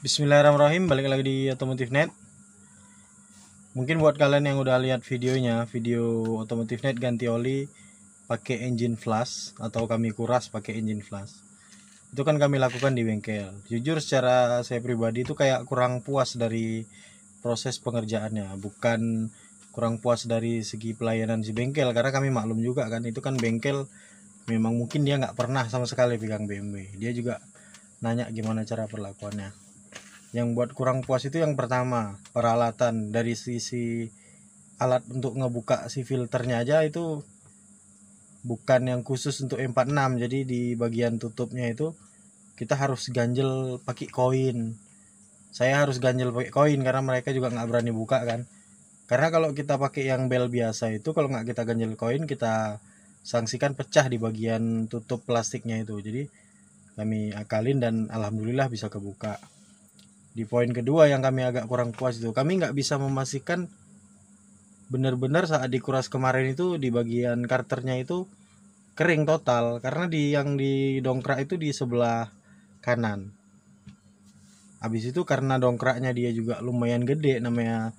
Bismillahirrahmanirrahim, balik lagi di Otomotif Net. Mungkin buat kalian yang udah lihat videonya, video Otomotif Net ganti oli pakai engine flash atau kami kuras pakai engine flash. Itu kan kami lakukan di bengkel. Jujur secara saya pribadi itu kayak kurang puas dari proses pengerjaannya, bukan kurang puas dari segi pelayanan si bengkel, karena kami maklum juga kan itu kan bengkel memang mungkin dia nggak pernah sama sekali pegang BMW. Dia juga nanya gimana cara perlakuannya. Yang buat kurang puas itu yang pertama, peralatan. Dari sisi alat untuk ngebuka si filternya aja itu bukan yang khusus untuk E46. Jadi di bagian tutupnya itu kita harus ganjel pakai koin. Saya harus ganjel pakai koin karena mereka juga nggak berani buka kan. Karena kalau kita pakai yang bel biasa itu, kalau nggak kita ganjel koin, kita sanksikan pecah di bagian tutup plastiknya itu. Jadi kami akalin dan alhamdulillah bisa kebuka. Di poin kedua yang kami agak kurang puas itu, kami nggak bisa memastikan benar-benar saat dikuras kemarin itu di bagian karternya itu kering total, karena yang di dongkrak itu di sebelah kanan. Habis itu karena dongkraknya dia juga lumayan gede, namanya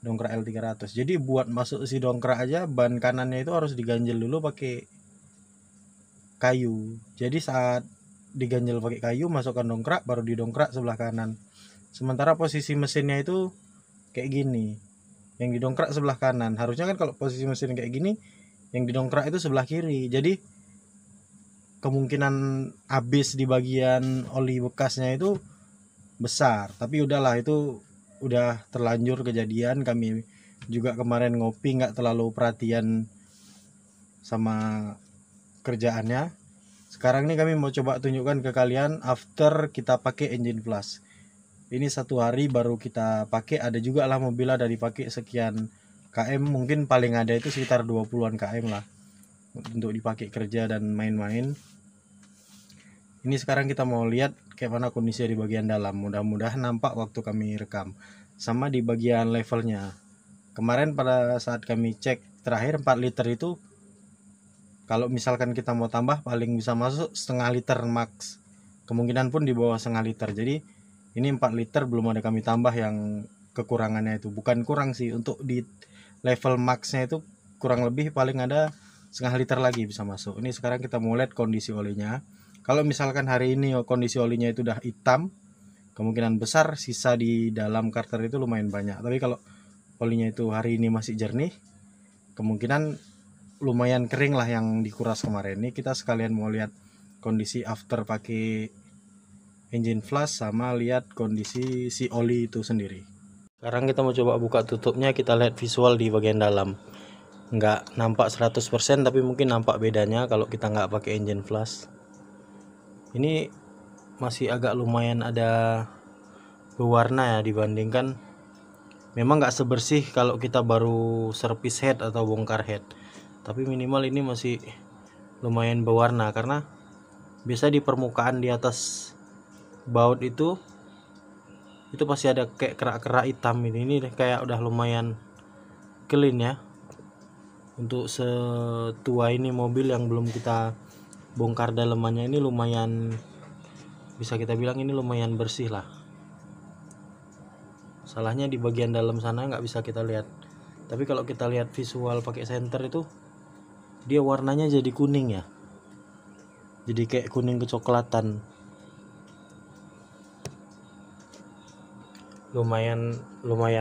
dongkrak L300. Jadi buat masuk si dongkrak aja ban kanannya itu harus diganjel dulu pakai kayu. Jadi saat diganjel pakai kayu, masukkan dongkrak, baru didongkrak sebelah kanan. Sementara posisi mesinnya itu kayak gini, yang didongkrak sebelah kanan. Harusnya kan kalau posisi mesin kayak gini, yang didongkrak itu sebelah kiri. Jadi kemungkinan habis di bagian oli bekasnya itu besar. Tapi udahlah, itu udah terlanjur kejadian. Kami juga kemarin ngopi nggak terlalu perhatian sama kerjaannya. Sekarang ini kami mau coba tunjukkan ke kalian after kita pakai engine flash. Ini 1 hari baru kita pakai. Ada juga lah mobil ada dipakai sekian km, mungkin paling ada itu sekitar 20-an km lah untuk dipakai kerja dan main-main. Ini sekarang kita mau lihat kayak mana kondisinya di bagian dalam. Mudah-mudahan nampak waktu kami rekam. Sama di bagian levelnya, kemarin pada saat kami cek terakhir 4 liter itu, kalau misalkan kita mau tambah paling bisa masuk setengah liter max, kemungkinan pun di bawah setengah liter. Jadi ini 4 liter belum ada kami tambah yang kekurangannya itu. Bukan kurang sih, untuk di level maxnya itu kurang lebih paling ada setengah liter lagi bisa masuk. Ini sekarang kita mau lihat kondisi olinya. Kalau misalkan hari ini kondisi olinya itu udah hitam, kemungkinan besar sisa di dalam karter itu lumayan banyak. Tapi kalau olinya itu hari ini masih jernih, kemungkinan lumayan kering lah yang dikuras kemarin. Ini kita sekalian mau lihat kondisi after pakai engine flash sama lihat kondisi si oli itu sendiri. Sekarang kita mau coba buka tutupnya, kita lihat visual di bagian dalam. Nggak nampak 100% tapi mungkin nampak bedanya kalau kita nggak pakai engine flash. Ini masih agak lumayan ada berwarna ya dibandingkan, memang nggak sebersih kalau kita baru servis head atau bongkar head, tapi minimal ini masih lumayan berwarna karena biasa di permukaan di atas baut itu pasti ada kayak kerak-kerak hitam. Ini kayak udah lumayan clean ya. Untuk setua ini mobil yang belum kita bongkar dalemannya, ini lumayan, bisa kita bilang ini lumayan bersih lah. Salahnya di bagian dalam sana nggak bisa kita lihat, tapi kalau kita lihat visual pakai senter itu dia warnanya jadi kuning ya, jadi kayak kuning kecoklatan. Lumayan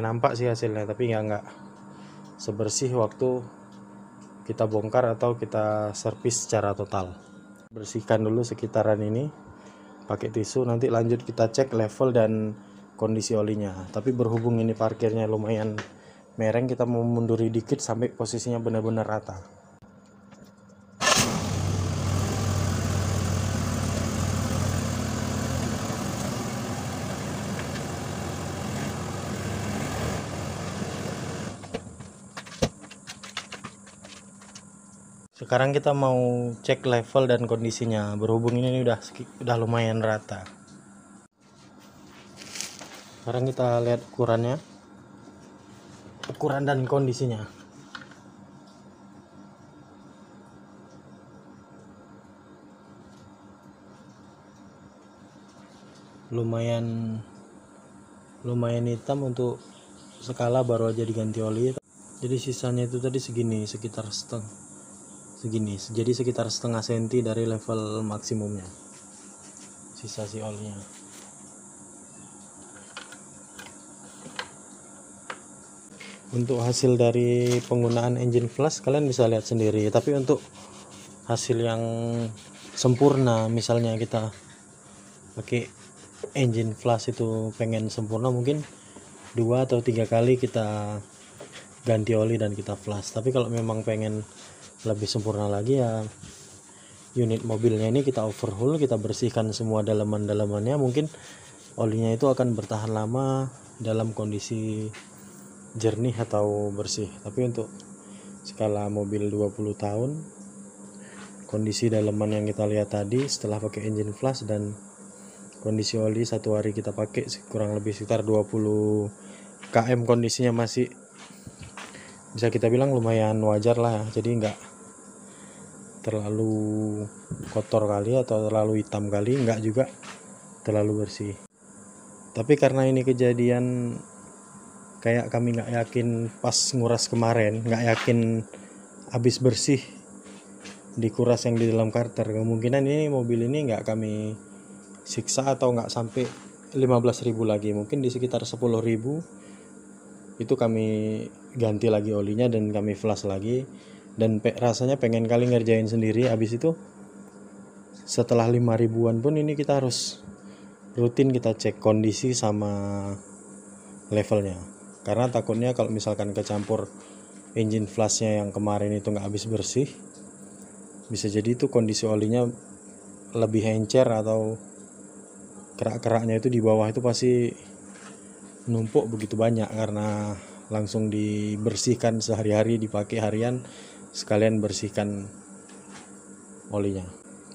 nampak sih hasilnya, tapi nggak sebersih waktu kita bongkar atau kita servis secara total. Bersihkan dulu sekitaran ini pakai tisu, nanti lanjut kita cek level dan kondisi olinya. Tapi berhubung ini parkirnya lumayan mereng, kita mau munduri dikit sampai posisinya benar-benar rata. Sekarang kita mau cek level dan kondisinya. Berhubung ini udah lumayan rata. Sekarang kita lihat ukuran dan kondisinya. Lumayan lumayan hitam, untuk skala baru aja diganti oli. Jadi sisanya itu tadi segini, sekitar setengah senti dari level maksimumnya sisa si olinya. Untuk hasil dari penggunaan engine flash kalian bisa lihat sendiri, tapi untuk hasil yang sempurna, misalnya kita pakai engine flash itu pengen sempurna, mungkin 2 atau 3 kali kita ganti oli dan kita flash. Tapi kalau memang pengen lebih sempurna lagi, ya unit mobilnya ini kita overhaul, kita bersihkan semua dalaman-dalamannya. Mungkin olinya itu akan bertahan lama dalam kondisi jernih atau bersih. Tapi untuk skala mobil 20 tahun, kondisi dalaman yang kita lihat tadi setelah pakai engine flash dan kondisi oli 1 hari kita pakai kurang lebih sekitar 20 km, kondisinya masih bisa kita bilang lumayan wajar lah. Jadi nggak terlalu kotor kali atau terlalu hitam kali, nggak juga terlalu bersih. Tapi karena ini kejadian kayak kami nggak yakin pas nguras kemarin, nggak yakin habis bersih dikuras yang di dalam karter, kemungkinan ini mobil ini nggak kami siksa atau nggak sampai 15.000 lagi, mungkin di sekitar 10.000 itu kami ganti lagi olinya dan kami flash lagi. Dan rasanya pengen kali ngerjain sendiri. Habis itu setelah 5.000-an pun ini kita harus rutin kita cek kondisi sama levelnya, karena takutnya kalau misalkan kecampur engine flashnya yang kemarin itu nggak habis bersih, bisa jadi itu kondisi olinya lebih encer atau kerak-keraknya itu di bawah itu pasti numpuk begitu banyak, karena langsung dibersihkan sehari-hari, dipakai harian, sekalian bersihkan olinya.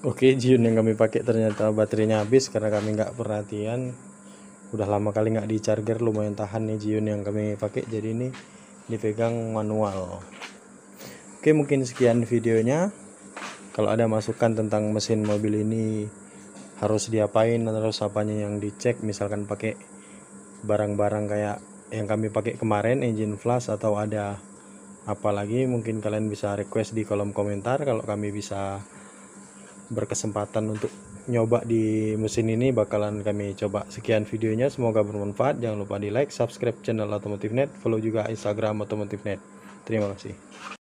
Oke, Jiun yang kami pakai ternyata baterainya habis karena kami nggak perhatian. Udah lama kali nggak di charger, lumayan tahan nih Jiun yang kami pakai, jadi ini dipegang manual. Oke, mungkin sekian videonya. Kalau ada masukan tentang mesin mobil ini harus diapain, terus apanya yang dicek, misalkan pakai barang-barang kayak yang kami pakai kemarin, engine flash, atau ada apa lagi, mungkin kalian bisa request di kolom komentar. Kalau kami bisa berkesempatan untuk nyoba di mesin ini, bakalan kami coba. Sekian videonya, semoga bermanfaat. Jangan lupa di like, subscribe channel Otomotif Net, follow juga Instagram Otomotif Net. Terima kasih.